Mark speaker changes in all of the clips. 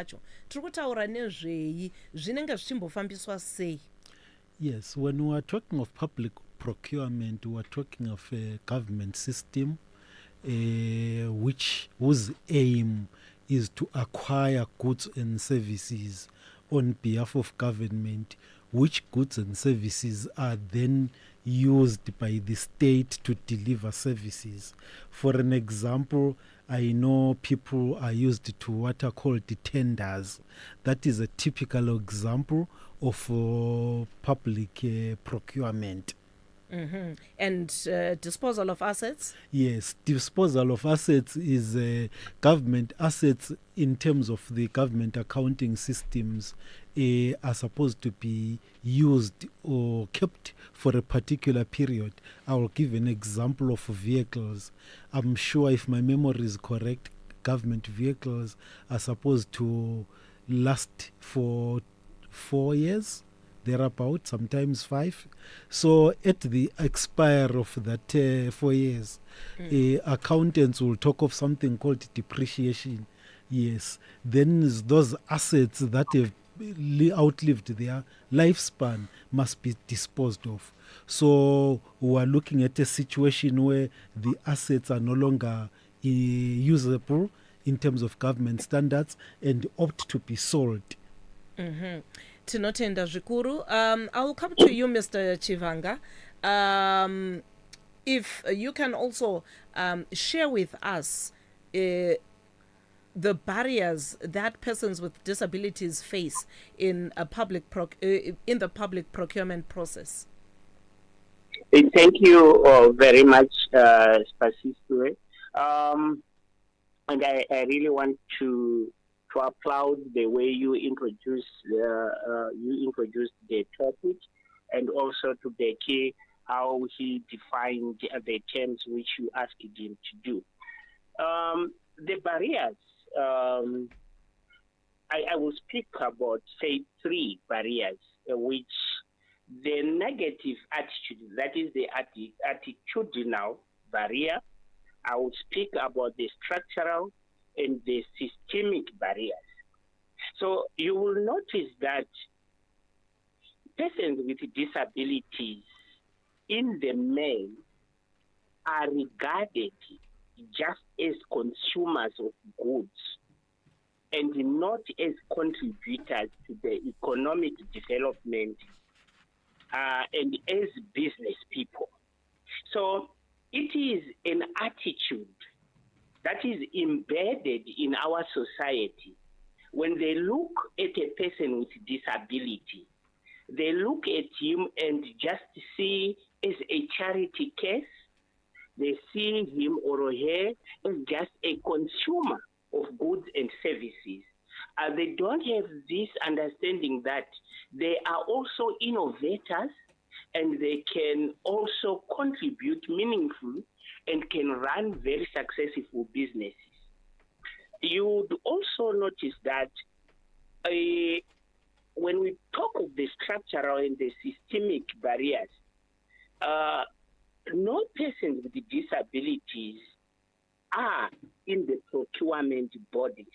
Speaker 1: wacho tiri kutaura nezvei zvinenge zvichimbofambiswa sei?
Speaker 2: Yes, when we are talking of public procurement, we are talking of a government system whose aim is to acquire goods and services on behalf of government, which goods and services are then used by the state to deliver services. For an example, I know people are used to what are called the tenders. That is a typical example of public procurement.
Speaker 1: Mm-hmm. And disposal of assets?
Speaker 2: Yes, disposal of assets is government assets in terms of the government accounting systems are supposed to be used or kept for a particular period. I will give an example of vehicles. I'm sure if my memory is correct, government vehicles are supposed to last for 4 years, thereabout, sometimes 5. So at the expire of that 4 years, accountants will talk of something called depreciation. Yes, then those assets that have outlived their lifespan must be disposed of. So we are looking at a situation where the assets are no longer usable in terms of government standards and opt to be sold.
Speaker 1: Mm-hmm. Tinotenda zvikuru. I will come to you, Mr. Chivanga. If you can also share with us the barriers that persons with disabilities face in a in the public procurement process.
Speaker 3: Thank you very much, Spasiswe. And I really want to applaud the way you introduced the topic, and also to Becky how he defined the terms which you asked him to do. The barriers. I will speak about, say, 3 barriers, which the negative attitude, that is the attitudinal barrier. I will speak about the structural and the systemic barriers. So you will notice that persons with disabilities in the main are regarded just as consumers of goods and not as contributors to the economic development and as business people. So it is an attitude that is embedded in our society. When they look at a person with disability, they look at him and just see as a charity case. They see him or her as just a consumer of goods and services. They don't have this understanding that they are also innovators and they can also contribute meaningfully and can run very successful businesses. You would also notice that when we talk of the structural and the systemic barriers, no persons with disabilities are in the procurement bodies.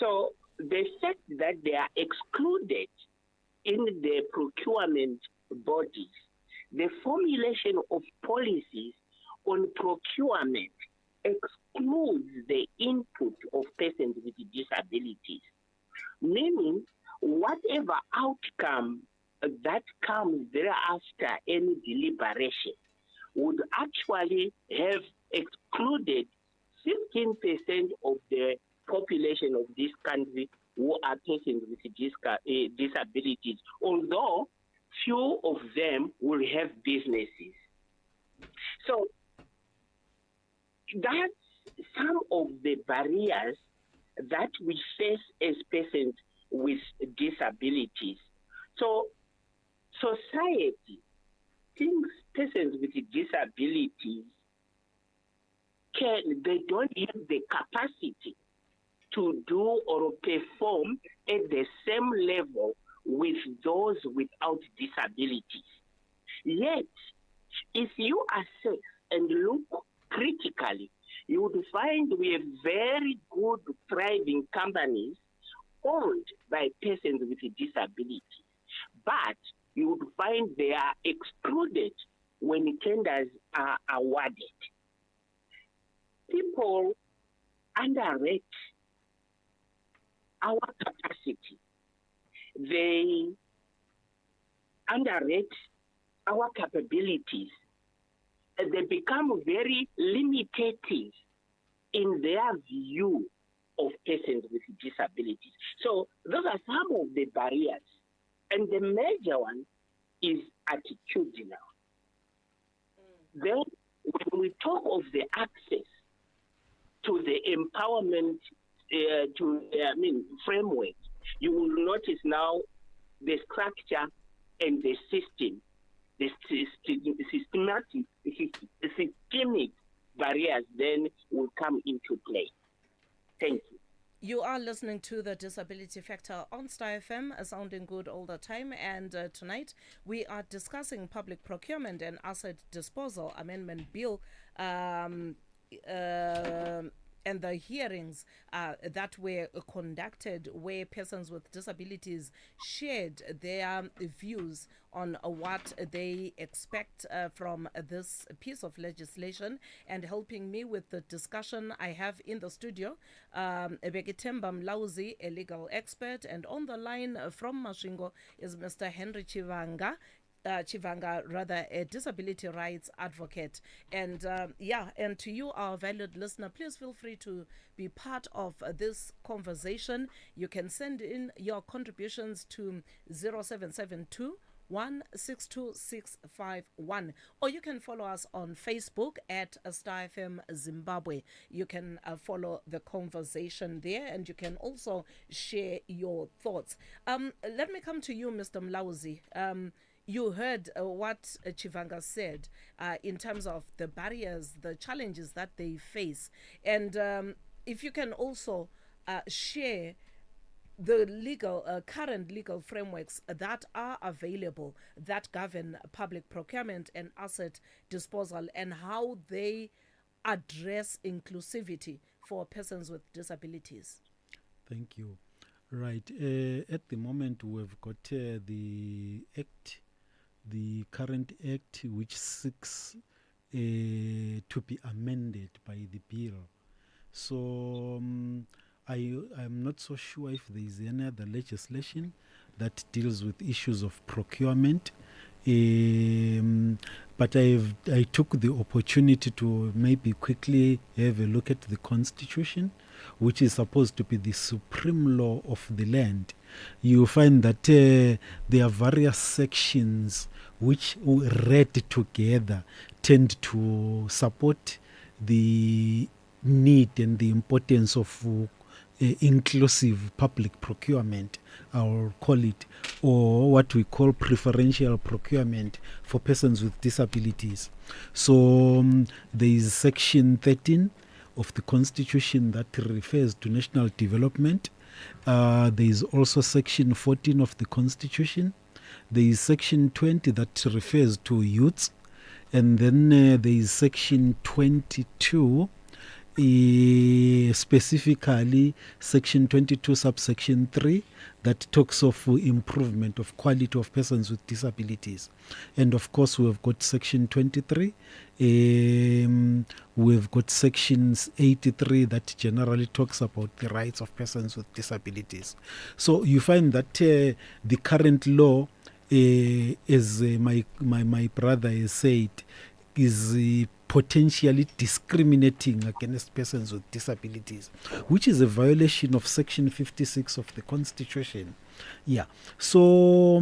Speaker 3: So the fact that they are excluded in the procurement bodies, the formulation of policies on procurement excludes the input of persons with disabilities, meaning whatever outcome that comes thereafter any deliberation would actually have excluded 15% of the population of this country who are persons with disabilities, although few of them will have businesses. So that's some of the barriers that we face as persons with disabilities. So society thinks persons with disabilities they don't have the capacity to do or perform at the same level with those without disabilities. Yet, if you assess and look critically, you would find we have very good, thriving companies owned by persons with disabilities. But you would find they are excluded when tenders are awarded. People underrate our capacity. They underrate our capabilities. And they become very limitative in their view of persons with disabilities. So those are some of the barriers. And the major one is attitudinal. Then when we talk of the access to the empowerment framework, you will notice now the structure and the system, the systemic barriers then will come into play. Thank you.
Speaker 1: You are listening to the Disability Factor on Star FM, sounding good all the time. And tonight we are discussing Public Procurement and Asset Disposal Amendment Bill. And the hearings that were conducted, where persons with disabilities shared their views on what they expect from this piece of legislation. And helping me with the discussion, I have in the studio Begitemba Mlauzi, a legal expert, and on the line from Masvingo is Mr. Henry Chivanga, a disability rights advocate. And and to you, our valued listener, please feel free to be part of this conversation. You can send in your contributions to 0772 162651, or you can follow us on Facebook at Star FM Zimbabwe. You can follow the conversation there, and you can also share your thoughts. Let me come to you, Mr. Mlauzi. You heard what Chivanga said in terms of the barriers, the challenges that they face. And if you can also share the current legal frameworks that are available that govern public procurement and asset disposal, and how they address inclusivity for persons with disabilities.
Speaker 2: Thank you. Right. At the moment, we've got the Act, the current Act, which seeks to be amended by the bill. So I'm not so sure if there is any other legislation that deals with issues of procurement. But I took the opportunity to maybe quickly have a look at the Constitution, which is supposed to be the supreme law of the land. You find that there are various sections which, read together, tend to support the need and the importance of inclusive public procurement, I'll call it, or what we call preferential procurement for persons with disabilities. So there is Section 13 of the Constitution that refers to national development. There is also Section 14 of the Constitution. There is Section 20 that refers to youths. And then there is Section 22, specifically Section 22 subsection 3, that talks of improvement of quality of persons with disabilities. And of course, we've got Section 23. We've got Sections 83 that generally talks about the rights of persons with disabilities. So you find that the current law, as my brother has said, is potentially discriminating against persons with disabilities, which is a violation of Section 56 of the Constitution. Yeah. So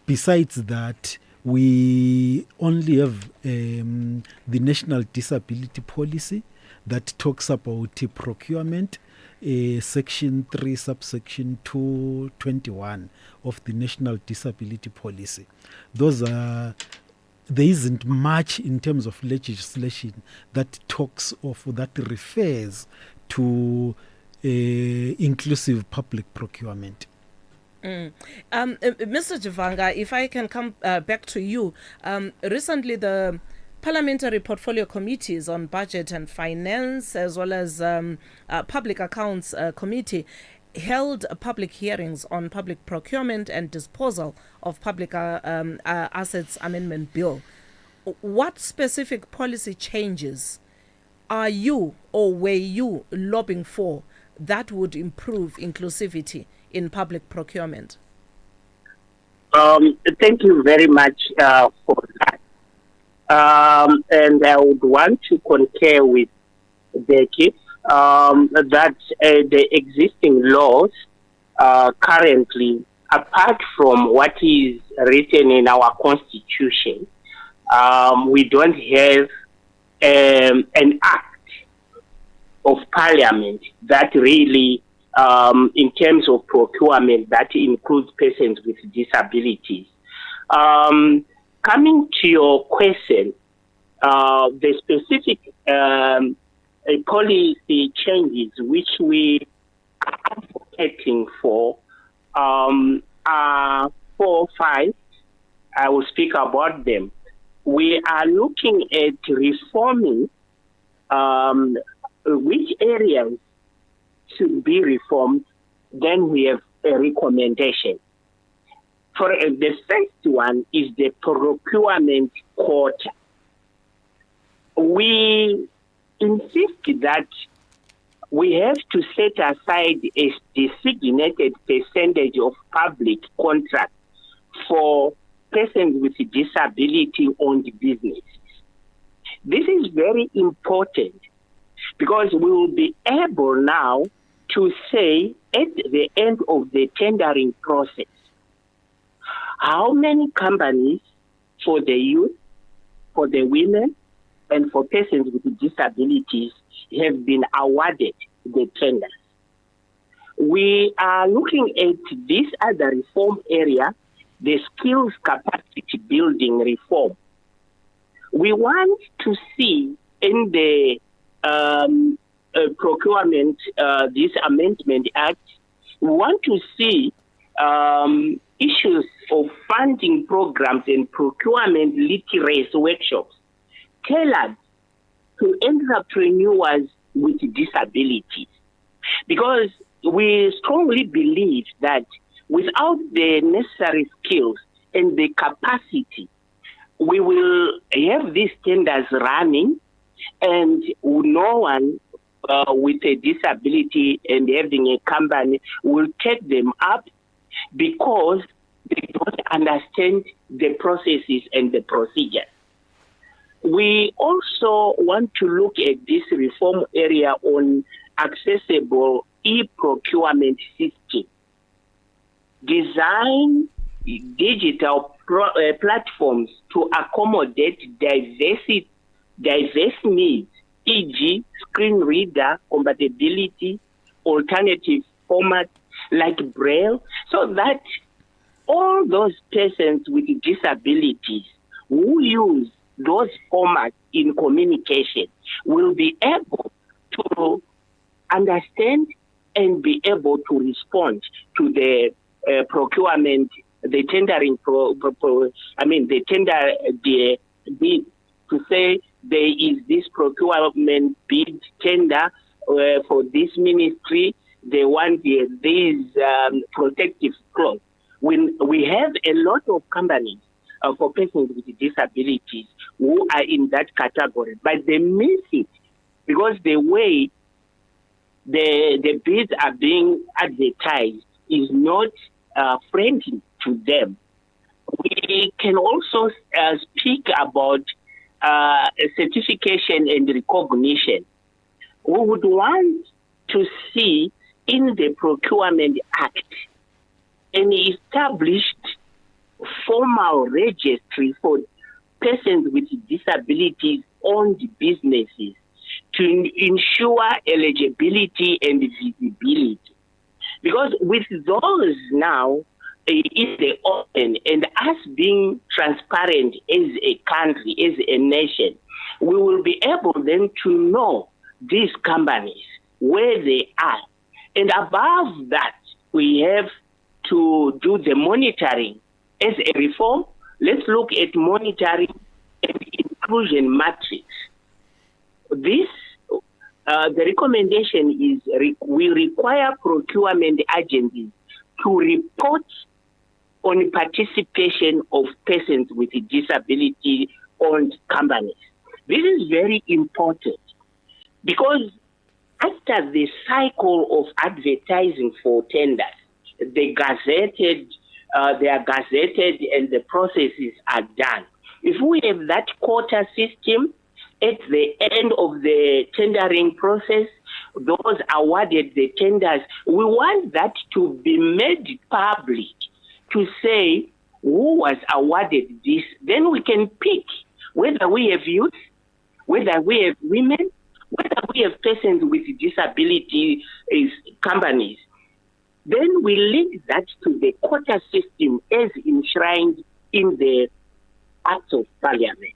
Speaker 2: besides that, we only have the National Disability Policy that talks about procurement, Section 3, subsection 221 of the National Disability Policy. Those are... There isn't much in terms of legislation that talks of, that refers to inclusive public procurement.
Speaker 1: Mr. Chivanga, if I can come back to you. Recently, the parliamentary portfolio committees on budget and finance, as well as public accounts committee, held public hearings on public procurement and disposal of public assets amendment bill. What specific policy changes are you or were you lobbying for that would improve inclusivity in public procurement?
Speaker 3: Thank you very much for that. And I would want to concur with Becky that the existing laws currently, apart from what is written in our constitution, we don't have an act of parliament that really, in terms of procurement, that includes persons with disabilities. Coming to your question, the specific policy changes which we are advocating for are 4 or 5. I will speak about them. We are looking at reforming which areas should be reformed. Then we have a recommendation. For the first one is the procurement quota. We insist that we have to set aside a designated percentage of public contract for persons with disability-owned businesses. This is very important because we will be able now to say at the end of the tendering process how many companies for the youth, for the women, and for persons with disabilities have been awarded the tenders. We are looking at this other reform area, the skills capacity building reform. We want to see in the procurement, this amendment act, we want to see issues of funding programs and procurement literacy workshops tailored to entrepreneurs with disabilities. Because we strongly believe that without the necessary skills and the capacity, we will have these tenders running and no one with a disability and having a company will take them up because they don't understand the processes and the procedures. We also want to look at this reform area on accessible e-procurement system. Design digital platforms to accommodate diverse needs, e.g. screen reader compatibility, alternative formats like Braille, so that all those persons with disabilities who use those formats in communication will be able to understand and be able to respond to the procurement, the tendering, the tender, the bid, to say there is this procurement bid tender for this ministry, they want these protective clause. When we have a lot of companies for persons with disabilities who are in that category, but they miss it because the way the bids are being advertised is not friendly to them. We can also speak about certification and recognition. We would want to see in the Procurement Act an established formal registry for persons with disabilities owned businesses to ensure eligibility and visibility. Because with those now in the open and us being transparent as a country, as a nation, we will be able then to know these companies, where they are. And above that, we have to do the monitoring. As a reform, let's look at monitoring and exclusion matrix. This, the recommendation is we require procurement agencies to report on participation of persons with disability-owned companies. This is very important because after the cycle of advertising for tenders, they are gazetted and the processes are done. If we have that quota system, at the end of the tendering process, those awarded the tenders, we want that to be made public to say who was awarded this. Then we can pick whether we have youth, whether we have women, whether we have persons with disability companies. Then we link that to the quota system as enshrined in the Acts of Parliament.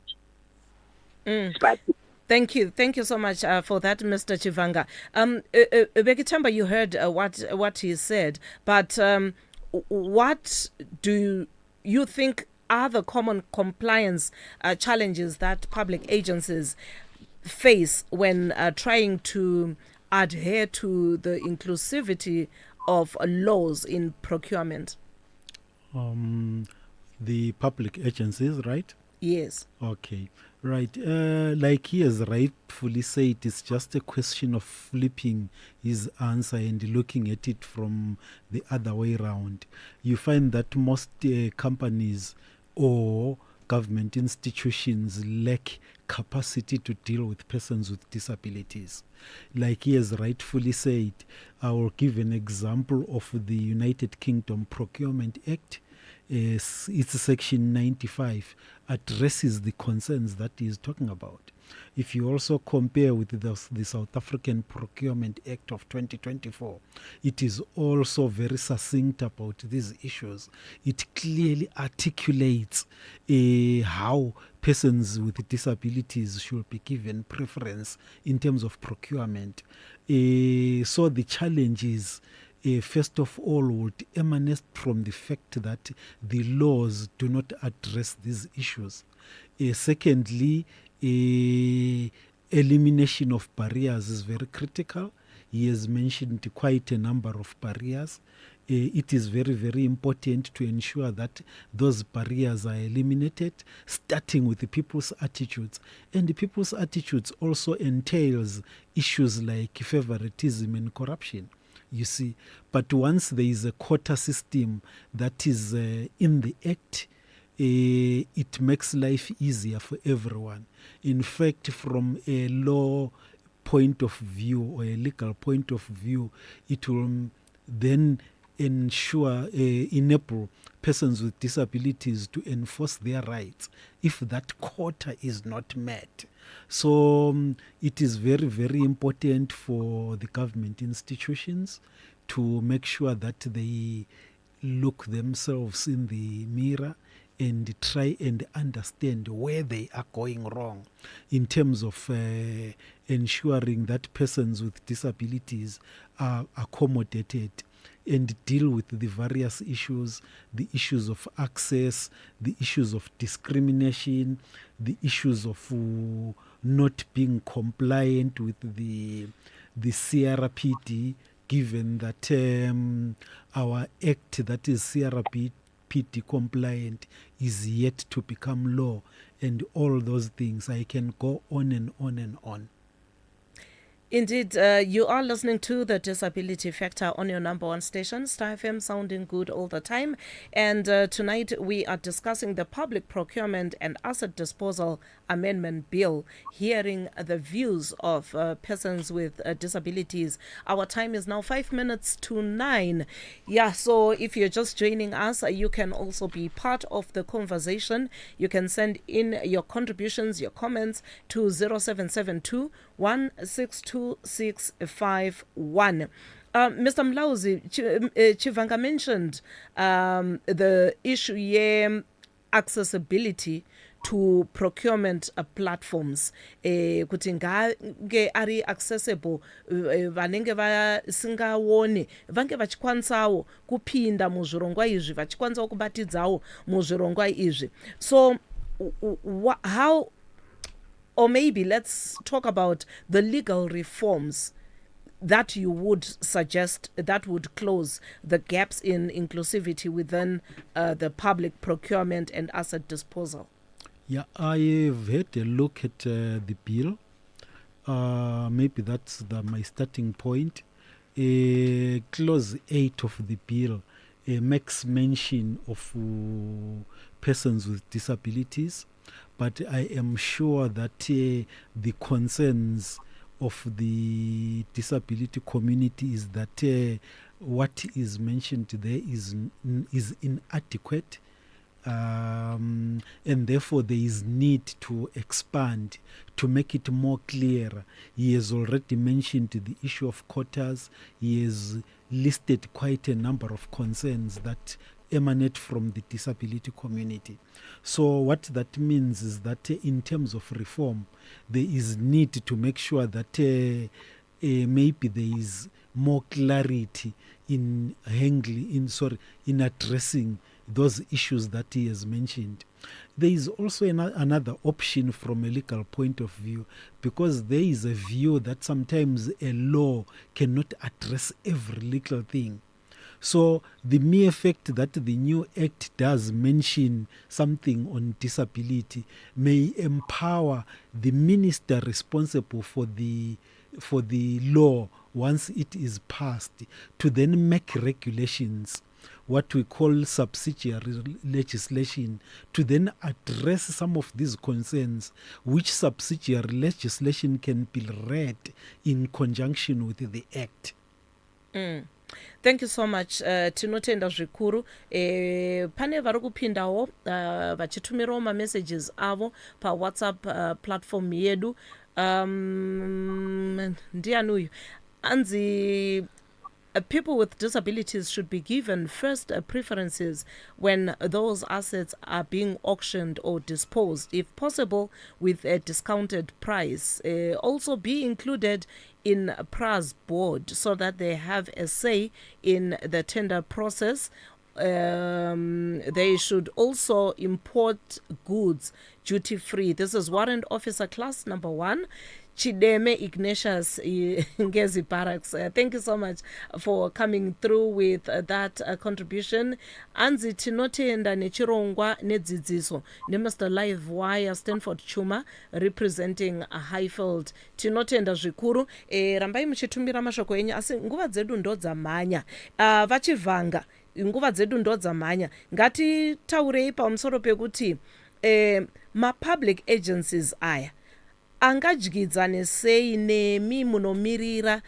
Speaker 3: But
Speaker 1: Thank you so much for that, Mr. Chivanga. Bekitamba, you heard what he said, but what do you think are the common compliance challenges that public agencies face when trying to adhere to the inclusivity of laws in procurement?
Speaker 2: The public agencies, right?
Speaker 1: Yes.
Speaker 2: Okay, right. Like he has rightfully said, it's just a question of flipping his answer and looking at it from the other way around. You find that most companies or government institutions lack capacity to deal with persons with disabilities. Like he has rightfully said, I will give an example of the United Kingdom Procurement Act. It's section 95 addresses the concerns that he is talking about. If you also compare with the South African Procurement Act of 2024, it is also very succinct about these issues. It clearly articulates how persons with disabilities should be given preference in terms of procurement. So the challenge is, first of all, would emanate from the fact that the laws do not address these issues. Secondly, elimination of barriers is very critical. He has mentioned quite a number of barriers. It is very, very important to ensure that those barriers are eliminated, starting with the people's attitudes. And the people's attitudes also entails issues like favoritism and corruption. You see, but once there is a quota system that is in the Act, it makes life easier for everyone. In fact, from a law point of view or a legal point of view, it will then enable persons with disabilities to enforce their rights if that quota is not met. So it is very, very important for the government institutions to make sure that they look themselves in the mirror and try and understand where they are going wrong in terms of ensuring that persons with disabilities are accommodated and deal with the various issues, the issues of access, the issues of discrimination, the issues of not being compliant with the CRPD, given that our act that is CRPD compliant is yet to become law, and all those things. I can go on and on and on.
Speaker 1: Indeed, you are listening to the Disability Factor on your number one station, Star FM, sounding good all the time. And tonight we are discussing the Public Procurement and Asset Disposal Amendment Bill, hearing the views of persons with disabilities. Our time is now 5 minutes to 9. Yeah, so if you're just joining us, you can also be part of the conversation. You can send in your contributions, your comments to 0772 162 Mr. Mlauzi, Chivanga mentioned the issue accessibility to procurement platforms kuti ngange ari accessible vanenge vasingawone vange vachikwanisawo kupinda muzvirongwa izvi vachikwanisawo kubatidzawo muzvirongwa izvi. So how Or maybe let's talk about the legal reforms that you would suggest that would close the gaps in inclusivity within the public procurement and asset disposal.
Speaker 2: Yeah, I've had a look at the bill. Maybe that's my starting point. Clause 8 of the bill makes mention of persons with disabilities, but I am sure that the concerns of the disability community is that what is mentioned there is inadequate. And therefore there is need to expand to make it more clear. He has already mentioned the issue of quotas. He has listed quite a number of concerns that emanate from the disability community. So what that means is that in terms of reform, there is need to make sure that maybe there is more clarity in in addressing those issues that he has mentioned. There is also another option from a legal point of view, because there is a view that sometimes a law cannot address every legal thing. So the mere fact that the new act does mention something on disability may empower the minister responsible for the law once it is passed to then make regulations, what we call subsidiary legislation, to then address some of these concerns, which subsidiary legislation can be read in conjunction with the act.
Speaker 1: Thank you so much. Tinotenda zvikuru. Pane vari kupindawo vachitumirawo messages avo pa WhatsApp platform yedu. Ndiani uyu anzi people with disabilities should be given first preferences when those assets are being auctioned or disposed, if possible with a discounted price. Also be included in PRA's board so that they have a say in the tender process. They should also import goods duty free. This is Warrant Officer Class number 1. Chideme Ignatius Ngezi Barracks. Thank you so much for coming through with that contribution. Anzi tinotenda nechirongwa nedzidziso ne Mr. Live Wire Stanford Chuma representing Highfield. Tinotenda zvikuru. Rambai muchitumira mashoko enyu asi nguva dzedu ndo dzamanya. Vachivhanga nguva dzedu ndo dzamanya. Ngatitaurei pamusoro pekuti ma-public agencies aya angajyidzane sei nemi munomirira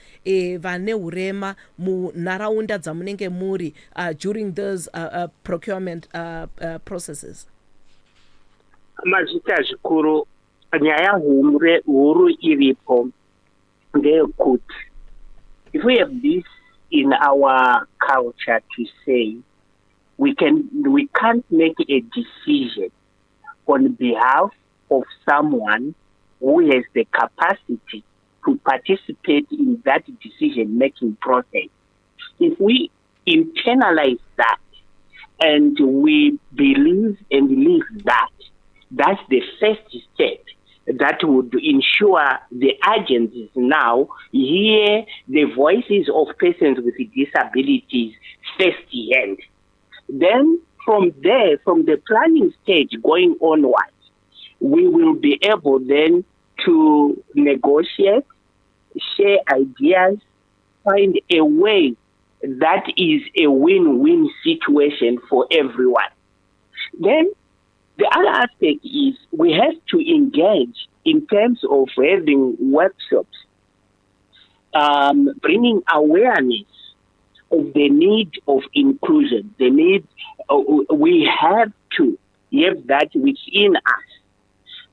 Speaker 1: vane urema munharaunda dzamunenge muri during those procurement processes?
Speaker 3: Mazita zvikuru, nyaya huru iripo ndeyekuti if we have this in our culture to say we can't make a decision on behalf of someone who has the capacity to participate in that decision-making process. If we internalize that and we believe and live that, that's the first step that would ensure the agencies now hear the voices of persons with disabilities firsthand. Then from there, from the planning stage going onwards, we will be able then to negotiate, share ideas, find a way that is a win-win situation for everyone. Then the other aspect is we have to engage in terms of having workshops, bringing awareness of the need of inclusion. The need, we have to have that within us.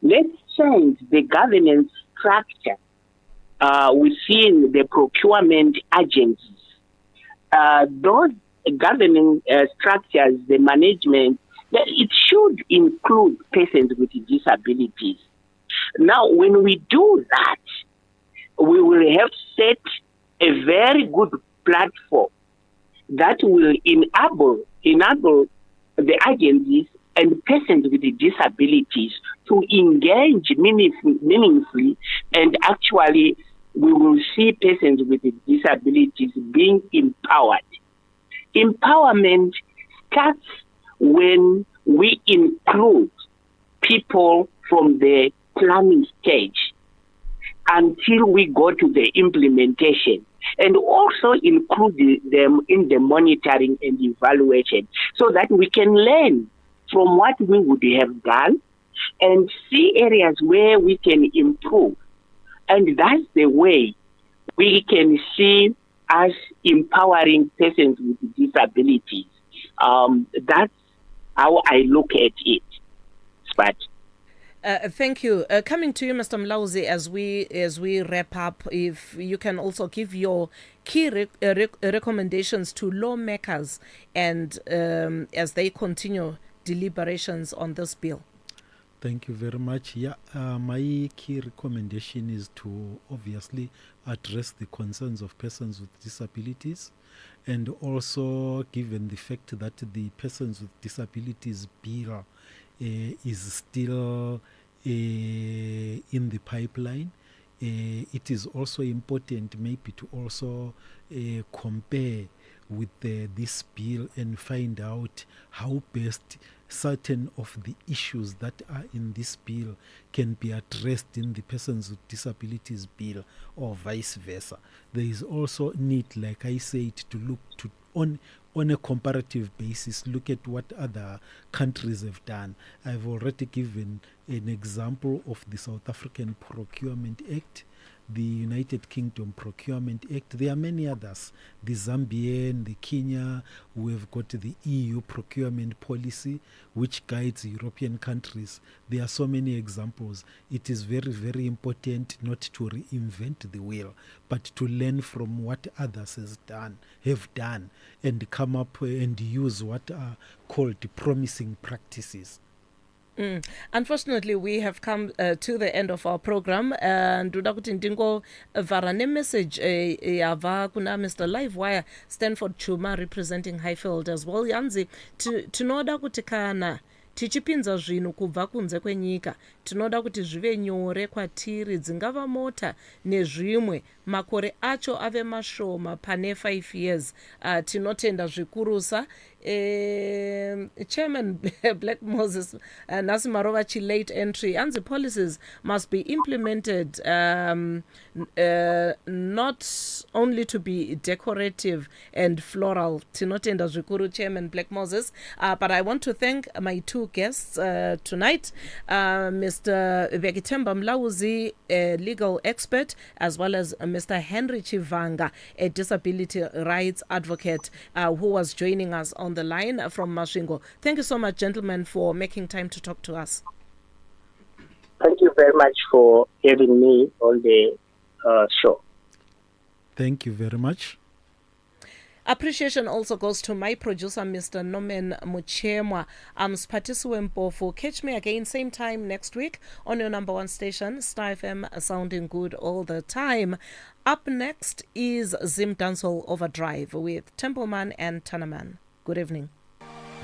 Speaker 3: Let's change the governance structure within the procurement agencies. Those governing structures, the management, it should include persons with disabilities. Now, when we do that, we will have set a very good platform that will enable the agencies and persons with disabilities to engage meaningfully, and actually we will see persons with disabilities being empowered. Empowerment starts when we include people from the planning stage until we go to the implementation, and also include them in the monitoring and evaluation so that we can learn from what we would have done and see areas where we can improve. And that's the way we can see us empowering persons with disabilities. That's how I look at it. But
Speaker 1: thank you. Coming to you, Mr. Mlauzi, as we wrap up, if you can also give your key recommendations to lawmakers and as they continue deliberations on this bill.
Speaker 2: Thank you very much. Yeah, my key recommendation is to obviously address the concerns of persons with disabilities, and also given the fact that the persons with disabilities bill is still in the pipeline, it is also important maybe to also compare with this bill and find out how best certain of the issues that are in this bill can be addressed in the persons with disabilities bill, or vice versa. There is also need, like I said, to look to on a comparative basis, look at what other countries have done. I've already given an example of the South African Procurement Act, the United Kingdom Procurement Act. There are many others, the Zambian, the Kenya. We have got the EU procurement policy, which guides European countries. There are so many examples. It is very, very important not to reinvent the wheel, but to learn from what others have done, and come up and use what are called promising practices.
Speaker 1: Unfortunately, we have come to the end of our program. Ndoda kuti ndingovhara nemessage yabva kuna Mr. Livewire Stanford Chuma representing Highfield as well. Yanzi tinoda kuti kana tichipinza zvinhu kubva kunze kwenyika tinoda kuti zvive nyore kwatiri, dzingava mota nezvimwe, makore acho ave mashoma pane 5 years. Tinotenda zvikurusa. Chairman Black Moses Nasimarova late entry, and the policies must be implemented not only to be decorative and floral. Tinotenda zvikuru, Chairman Black Moses. But I want to thank my two guests tonight, Mr. Vekitemba Mlauzi, a legal expert, as well as Mr. Henry Chivanga, a disability rights advocate, who was joining us on the line from Masvingo. Thank you so much, gentlemen, for making time to talk to us.
Speaker 3: thank you very much for having me on the show.
Speaker 2: Thank you very much.
Speaker 1: Appreciation also goes to my producer, Mr. Norman Muchemwa. I'm Spatisiwe Mpofu. Catch me again same time next week on your number one station, Star FM, sounding good all the time. Up next is Zim Dancehall Overdrive with Templeman and Tanaman. Good evening.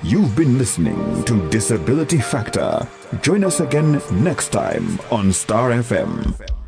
Speaker 4: You've been listening to Disability Factor. Join us again next time on Star FM.